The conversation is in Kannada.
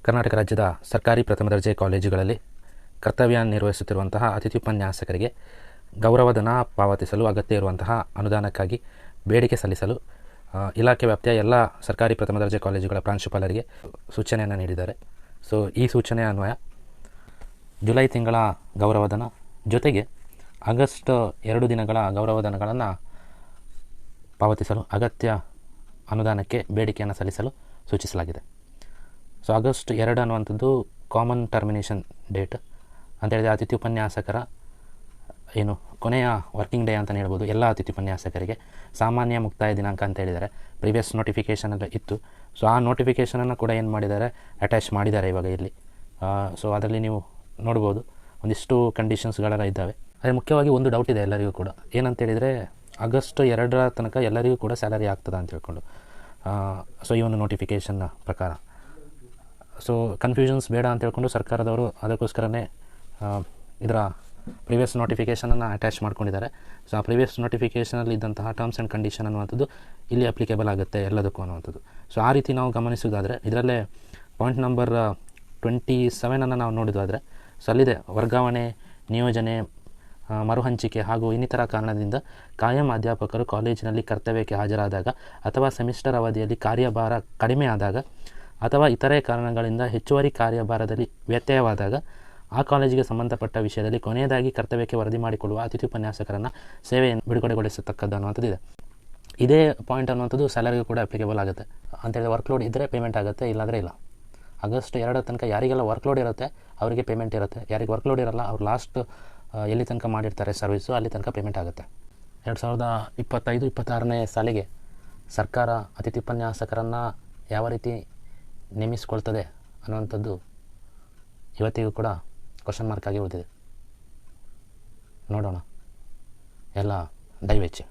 ಕರ್ನಾಟಕ ರಾಜ್ಯದ ಸರ್ಕಾರಿ ಪ್ರಥಮ ದರ್ಜೆ ಕಾಲೇಜುಗಳಲ್ಲಿ ಕರ್ತವ್ಯ ನಿರ್ವಹಿಸುತ್ತಿರುವಂತಹ ಅತಿಥಿ ಉಪನ್ಯಾಸಕರಿಗೆ ಗೌರವಧನ ಪಾವತಿಸಲು ಅಗತ್ಯ ಇರುವಂತಹ ಅನುದಾನಕ್ಕಾಗಿ ಬೇಡಿಕೆ ಸಲ್ಲಿಸಲು ಇಲಾಖೆ ವ್ಯಾಪ್ತಿಯ ಎಲ್ಲ ಸರ್ಕಾರಿ ಪ್ರಥಮ ದರ್ಜೆ ಕಾಲೇಜುಗಳ ಪ್ರಾಂಶುಪಾಲರಿಗೆ ಸೂಚನೆಯನ್ನು ನೀಡಿದ್ದಾರೆ. ಸೊ ಈ ಸೂಚನೆ ಅನ್ವಯ ಜುಲೈ ತಿಂಗಳ ಗೌರವಧನ ಜೊತೆಗೆ ಆಗಸ್ಟ್ 2 ದಿನಗಳ ಗೌರವಧನಗಳನ್ನು ಪಾವತಿಸಲು ಅಗತ್ಯ ಅನುದಾನಕ್ಕೆ ಬೇಡಿಕೆಯನ್ನು ಸಲ್ಲಿಸಲು ಸೂಚಿಸಲಾಗಿದೆ. ಸೊ ಆಗಸ್ಟ್ 2 ಅನ್ನುವಂಥದ್ದು ಕಾಮನ್ ಟರ್ಮಿನೇಷನ್ ಡೇಟ್ ಅಂತೇಳಿದರೆ ಅತಿಥಿ ಉಪನ್ಯಾಸಕರ ಏನು ಕೊನೆಯ ವರ್ಕಿಂಗ್ ಡೇ ಅಂತಲೇ ಹೇಳ್ಬೋದು. ಎಲ್ಲ ಅತಿಥಿ ಉಪನ್ಯಾಸಕರಿಗೆ ಸಾಮಾನ್ಯ ಮುಕ್ತಾಯ ದಿನಾಂಕ ಅಂತ ಹೇಳಿದ್ದಾರೆ. ಪ್ರಿವಿಯಸ್ ನೋಟಿಫಿಕೇಷನಲ್ಲಿ ಇತ್ತು. ಸೊ ಆ ನೋಟಿಫಿಕೇಷನನ್ನು ಕೂಡ ಏನು ಮಾಡಿದ್ದಾರೆ, ಅಟ್ಯಾಚ್ ಮಾಡಿದ್ದಾರೆ ಇವಾಗ ಇಲ್ಲಿ. ಸೊ ಅದರಲ್ಲಿ ನೀವು ನೋಡ್ಬೋದು ಒಂದಿಷ್ಟು ಕಂಡೀಷನ್ಸ್ಗಳೆಲ್ಲ ಇದ್ದಾವೆ. ಅದೇ ಮುಖ್ಯವಾಗಿ ಒಂದು ಡೌಟ್ ಇದೆ ಎಲ್ಲರಿಗೂ ಕೂಡ, ಏನಂತೇಳಿದರೆ ಆಗಸ್ಟ್ 2 ತನಕ ಎಲ್ಲರಿಗೂ ಕೂಡ ಸ್ಯಾಲರಿ ಆಗ್ತದೆ ಅಂತ ಹೇಳ್ಕೊಂಡು. ಸೊ ಈ ಒಂದು ನೋಟಿಫಿಕೇಷನ್ನ ಪ್ರಕಾರ ಸೊ ಕನ್ಫ್ಯೂಷನ್ಸ್ ಬೇಡ ಅಂತ ಹೇಳ್ಕೊಂಡು ಸರ್ಕಾರದವರು ಅದಕ್ಕೋಸ್ಕರನೇ ಇದರ ಪ್ರಿವಿಯಸ್ ನೋಟಿಫಿಕೇಷನನ್ನು ಅಟ್ಯಾಚ್ ಮಾಡ್ಕೊಂಡಿದ್ದಾರೆ. ಸೊ ಆ ಪ್ರಿವಿಯಸ್ ನೋಟಿಫಿಕೇಷನಲ್ಲಿ ಇದ್ದಂತಹ ಟರ್ಮ್ಸ್ ಆ್ಯಂಡ್ ಕಂಡೀಷನ್ ಅನ್ನುವಂಥದ್ದು ಇಲ್ಲಿ ಅಪ್ಲಿಕೇಬಲ್ ಆಗುತ್ತೆ ಎಲ್ಲದಕ್ಕೂ ಅನ್ನುವಂಥದ್ದು. ಸೊ ಆ ರೀತಿ ನಾವು ಗಮನಿಸೋದಾದರೆ ಇದರಲ್ಲೇ ಪಾಯಿಂಟ್ ನಂಬರ್ 27 ನಾವು ನೋಡೋದಾದರೆ ಸೊ ಅಲ್ಲಿದೆ ವರ್ಗಾವಣೆ, ನಿಯೋಜನೆ, ಮರುಹಂಚಿಕೆ ಹಾಗೂ ಇನ್ನಿತರ ಕಾರಣದಿಂದ ಕಾಯಂ ಅಧ್ಯಾಪಕರು ಕಾಲೇಜಿನಲ್ಲಿ ಕರ್ತವ್ಯಕ್ಕೆ ಹಾಜರಾದಾಗ ಅಥವಾ ಸೆಮಿಸ್ಟರ್ ಅವಧಿಯಲ್ಲಿ ಕಾರ್ಯಭಾರ ಕಡಿಮೆ ಆದಾಗ ಅಥವಾ ಇತರೆ ಕಾರಣಗಳಿಂದ ಹೆಚ್ಚುವರಿ ಕಾರ್ಯಭಾರದಲ್ಲಿ ವ್ಯತ್ಯಯವಾದಾಗ ಆ ಕಾಲೇಜಿಗೆ ಸಂಬಂಧಪಟ್ಟ ವಿಷಯದಲ್ಲಿ ಕೊನೆಯದಾಗಿ ಕರ್ತವ್ಯಕ್ಕೆ ವರದಿ ಮಾಡಿಕೊಳ್ಳುವ ಅತಿಥಿ ಉಪನ್ಯಾಸಕರನ್ನು ಸೇವೆಯನ್ನು ಬಿಡುಗಡೆಗೊಳಿಸತಕ್ಕದ್ದು ಅನ್ನುವಂಥದ್ದಿದೆ. ಇದೇ ಪಾಯಿಂಟ್ ಅನ್ನುವಂಥದ್ದು ಸ್ಯಾಲರಿಗೂ ಕೂಡ ಅಪ್ಲಿಕೇಬಲ್ ಆಗುತ್ತೆ. ಅಂತೇಳಿ ವರ್ಕ್ಲೋಡ್ ಇದ್ದರೆ ಪೇಮೆಂಟ್ ಆಗುತ್ತೆ, ಇಲ್ಲಾಂದರೆ ಇಲ್ಲ. ಆಗಸ್ಟ್ 2 ತನಕ ಯಾರಿಗೆಲ್ಲ ವರ್ಕ್ಲೋಡ್ ಇರುತ್ತೆ ಅವರಿಗೆ ಪೇಮೆಂಟ್ ಇರುತ್ತೆ. ಯಾರಿಗೆ ವರ್ಕ್ಲೋಡ್ ಇರಲ್ಲ ಅವ್ರು ಲಾಸ್ಟ್ ಎಲ್ಲಿ ತನಕ ಮಾಡಿರ್ತಾರೆ ಸರ್ವಿಸು ಅಲ್ಲಿ ತನಕ ಪೇಮೆಂಟ್ ಆಗುತ್ತೆ. 2025-26ನೇ ಸಾಲಿಗೆ ಸರ್ಕಾರ ಅತಿಥಿ ಉಪನ್ಯಾಸಕರನ್ನು ಯಾವ ರೀತಿ ನೇಮಿಸಿಕೊಳ್ತದೆ ಅನ್ನುವಂಥದ್ದು ಇವತ್ತಿಗೂ ಕೂಡ ಕ್ವಶನ್ ಮಾರ್ಕ್ ಆಗಿ ಉಳಿದಿದೆ. ನೋಡೋಣ, ಎಲ್ಲ ದಯವೆಚ್ಚಿ.